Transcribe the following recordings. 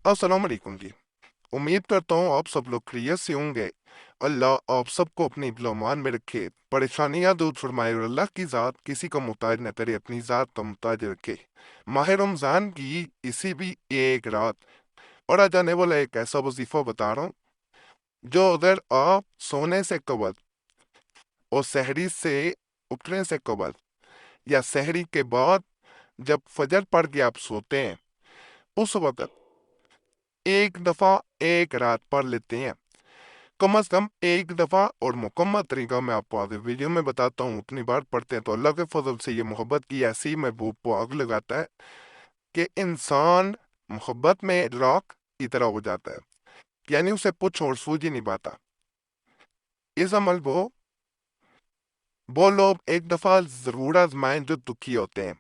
अस्सलाम वालेकुम जी। उम्मीद करता हूँ आप सब लोग खैरियत से होंगे। अल्लाह आप सबको अपनी बिलोमान में रखे, परेशानियां दूर फरमाए और अल्लाह की ज़ात किसी का मुताज न करे, अपनी ज़ात का मुताज रखे। माह रमज़ान की इसी भी एक रात और आ जाने वाला एक ऐसा वजीफ़ा बता रहा हूँ जो अगर आप सोने से कबल और सहरी से उठने से कबल या सहरी के बाद जब फजर पढ़ के आप सोते हैं, उस वक़्त एक दफ़ा एक रात पढ़ लेते हैं, कम अज़ कम एक दफ़ा, और मुकम्मल तरीका मैं आपको आगे वीडियो में बताता हूँ। उतनी बार पढ़ते हैं तो अल्लाह के फजल से ये मोहब्बत की ऐसी महबूब को आग लगाता है कि इंसान मोहब्बत में रॉक की तरह हो जाता है, यानी उसे कुछ और सूझ ही नहीं पाता। इस अमल वो लोग एक दफ़ा ज़रूर आजमाएं जो दुखी होते हैं,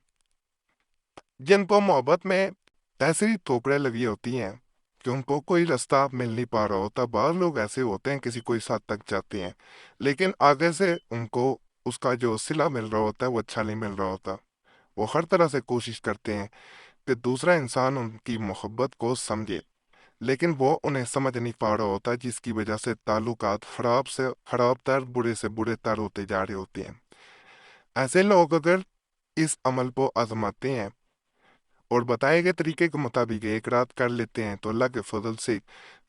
जिनको मोहब्बत में ऐसी ठोकरें लगी होती हैं कि उनको कोई रास्ता मिल नहीं पा रहा होता। बाद लोग ऐसे होते हैं किसी कोई साथ तक जाते हैं, लेकिन आगे से उनको उसका जो सिला मिल रहा होता है वो अच्छा नहीं मिल रहा होता। वो हर तरह से कोशिश करते हैं कि दूसरा इंसान उनकी मोहब्बत को समझे, लेकिन वो उन्हें समझ नहीं पा रहा होता, जिसकी वजह से ताल्लुकात खराब से खराब तर, बुरे से बुरे तर होते जा रहे होते हैं। ऐसे लोग अगर इस अमल को आजमाते हैं और बताए गए तरीके के मुताबिक एक रात कर लेते हैं, तो अल्लाह के फजल से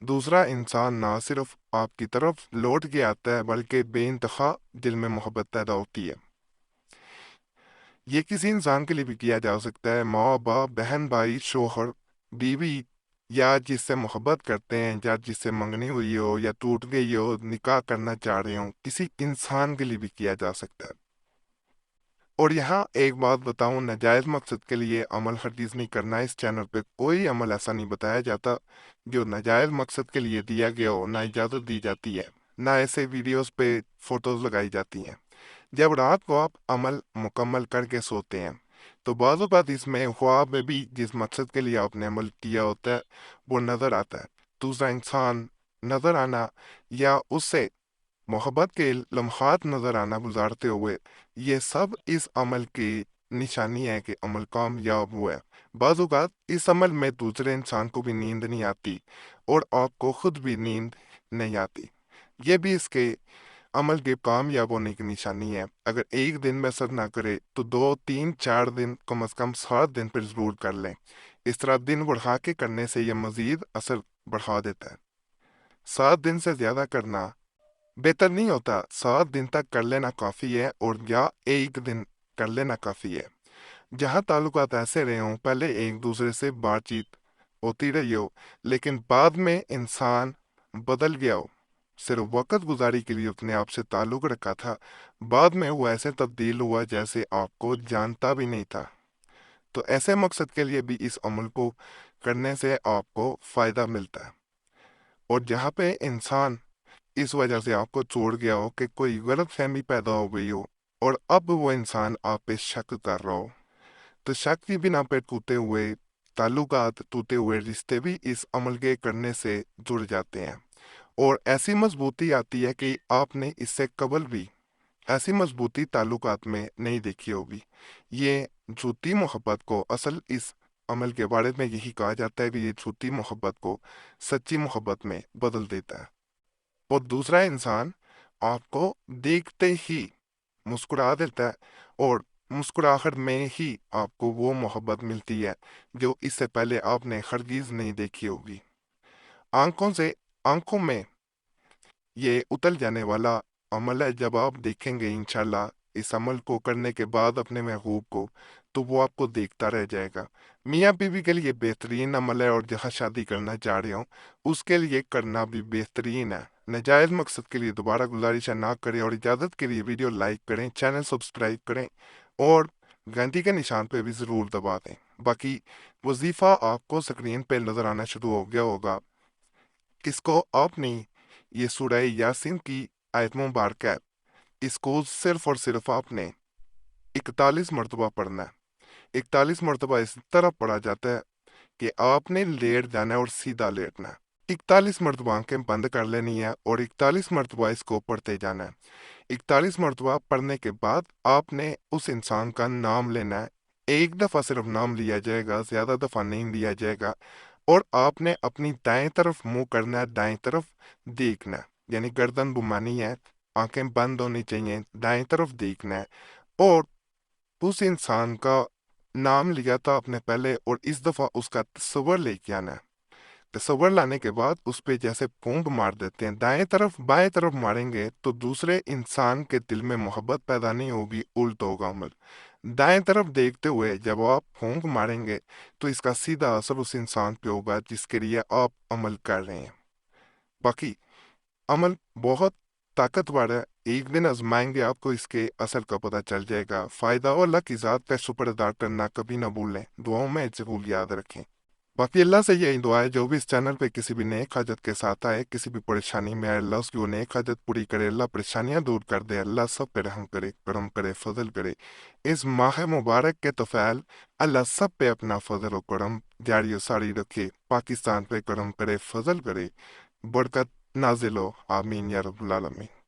दूसरा इंसान ना सिर्फ आपकी तरफ लौट के आता है, बल्कि बेइंतहा दिल में मोहब्बत पैदा होती है। ये किसी इंसान के लिए भी किया जा सकता है, माँ बाप, बहन भाई, शोहर, बीवी, या जिससे मोहब्बत करते हैं, या जिससे मंगनी हुई हो या टूट गई हो, निकाह करना चाह रहे हो, किसी इंसान के लिए भी किया जा सकता है। और यहाँ एक बात बताऊं, नाजायज मकसद के लिए अमल हरगिज नहीं करना। इस चैनल पे कोई अमल ऐसा नहीं बताया जाता जो नाजायज मकसद के लिए दिया गया हो, ना इजाज़त दी जाती है, ना ऐसे वीडियोस पे फोटोज लगाई जाती हैं। जब रात को आप अमल मुकम्मल करके सोते हैं, तो बाज़ औक़ात इसमें ख्वाब में भी जिस मकसद के लिए आपने अमल किया होता है वो नज़र आता है। दूसरा इंसान नज़र आना या उससे मोहब्बत के लम्हात नजर आना गुजारते हुए, ये सब इस अमल की निशानी है कि अमल कामयाब हुआ है। बाज़ औक़ात इस अमल में दूसरे इंसान को भी नींद नहीं आती और आपको खुद भी नींद नहीं आती। ये भी इसके अमल के कामयाब होने की निशानी है। अगर एक दिन में असर ना करे तो 2 3 4 दिन, कम अज़ कम 7 दिन पर ज़रूर कर लें। इस तरह दिन बढ़ा के करने से यह मज़ीद असर बढ़ा देता है। 7 दिन से ज़्यादा करना बेहतर नहीं होता। 7 दिन तक कर लेना काफ़ी है, और या एक दिन कर लेना काफ़ी है। जहाँ ताल्लुकात ऐसे रहे हों, पहले एक दूसरे से बातचीत होती रही हो, लेकिन बाद में इंसान बदल गया हो, सिर्फ वक़्त गुजारी के लिए उसने आपसे ताल्लुक़ रखा था, बाद में वो ऐसे तब्दील हुआ जैसे आपको जानता भी नहीं था। तो ऐसे मकसद के लिए भी इस अमल को करने से आपको फ़ायदा मिलता है। और जहाँ पे इंसान इस वजह से आपको छोड़ गया हो कि कोई गलत फहमी पैदा हो गई हो और अब वो इंसान आप पे शक कर रहा हो, तो शक की बिना पे टूटे हुए ताल्लुकात, टूटे हुए रिश्ते भी इस अमल के करने से जुड़ जाते हैं, और ऐसी मजबूती आती है कि आपने इससे कबल भी ऐसी मजबूती ताल्लुकात में नहीं देखी होगी। ये झूठी मोहब्बत को, असल इस अमल के बारे में यही कहा जाता है कि ये झूठी मोहब्बत को सच्ची मोहब्बत में बदल देता है। और दूसरा इंसान आपको देखते ही मुस्कुरा देता है, और मुस्कुराहट में ही आपको वो मोहब्बत मिलती है जो इससे पहले आपने हरगिज नहीं देखी होगी। आंखों से आंखों में ये उतर जाने वाला अमल है। जब आप देखेंगे इंशाल्लाह इस अमल को करने के बाद अपने महबूब को, तो वो आपको देखता रह जाएगा। मियाँ बीवी के लिए बेहतरीन अमल है, और जहाँ शादी करना चाह रहे हो उसके लिए करना भी बेहतरीन है। नाजायज़ मकसद के लिए दोबारा गुजारिश है ना करें, और इजाज़त के लिए वीडियो लाइक करें, चैनल सब्सक्राइब करें, और घंटी के निशान पे भी ज़रूर दबा दें। बाकी वजीफ़ा आपको स्क्रीन पे नज़र आना शुरू हो गया होगा। इसको आपने ये सूरह यासीन की आयत मुबारक है, इसको सिर्फ और सिर्फ आपने 41 मरतबा पढ़ना है। 41 मरतबा इस तरह पढ़ा जाता है कि आपने लेट जाना है और सीधा लेटना है। 41 मरतबा आंखें बंद कर लेनी है और 41 मरतबा इसको पढ़ते जाना है। 41 मरतबा पढ़ने के बाद आपने उस इंसान का नाम लेना है। एक दफ़ा सिर्फ नाम लिया जाएगा, ज़्यादा दफ़ा नहीं लिया जाएगा। اور آپ نے اپنی دائیں طرف منہ کرنا ہے، دائیں طرف دیکھنا ہے، یعنی گردن گھمانی ہے، آنکھیں بند ہونی چاہیے، دائیں طرف دیکھنا ہے، اور اس انسان کا نام لیا تھا آپ نے پہلے، اور اس دفعہ اس کا تصور لے کے آنا ہے۔ تصور لانے کے بعد اس پہ جیسے پھونک مار دیتے ہیں، دائیں طرف بائیں طرف ماریں گے تو دوسرے انسان کے دل میں محبت پیدا نہیں ہوگی، الٹ ہوگا عمل۔ دائیں طرف دیکھتے ہوئے جب آپ پھونک ماریں گے تو اس کا سیدھا اثر اس انسان پہ ہوگا جس کے لیے آپ عمل کر رہے ہیں۔ باقی عمل بہت طاقتور ہے، ایک دن آزمائیں گے آپ کو اس کے اثر کا پتہ چل جائے گا۔ فائدہ اور اللہ کی ذات کا شکر ادا کرنا کبھی نہ بھولیں، دعاؤں میں ضرور یاد رکھیں۔ باقی اللہ سے یہی دعا ہے جو بھی اس چینل پہ کسی بھی نیک حاجت کے ساتھ آئے، کسی بھی پریشانی میں آئے، اللہ اس کی وہ نیک حاجت پوری کرے، اللہ پریشانیاں دور کر دے، اللہ سب پہ رحم کرے، کرم کرے، فضل کرے۔ اس ماہ مبارک کے طفیل اللہ سب پہ اپنا فضل و کرم جاری و ساری رکھے، پاکستان پہ کرم کرے، فضل کرے، برکت نازل ہو، آمین یا رب العالمین۔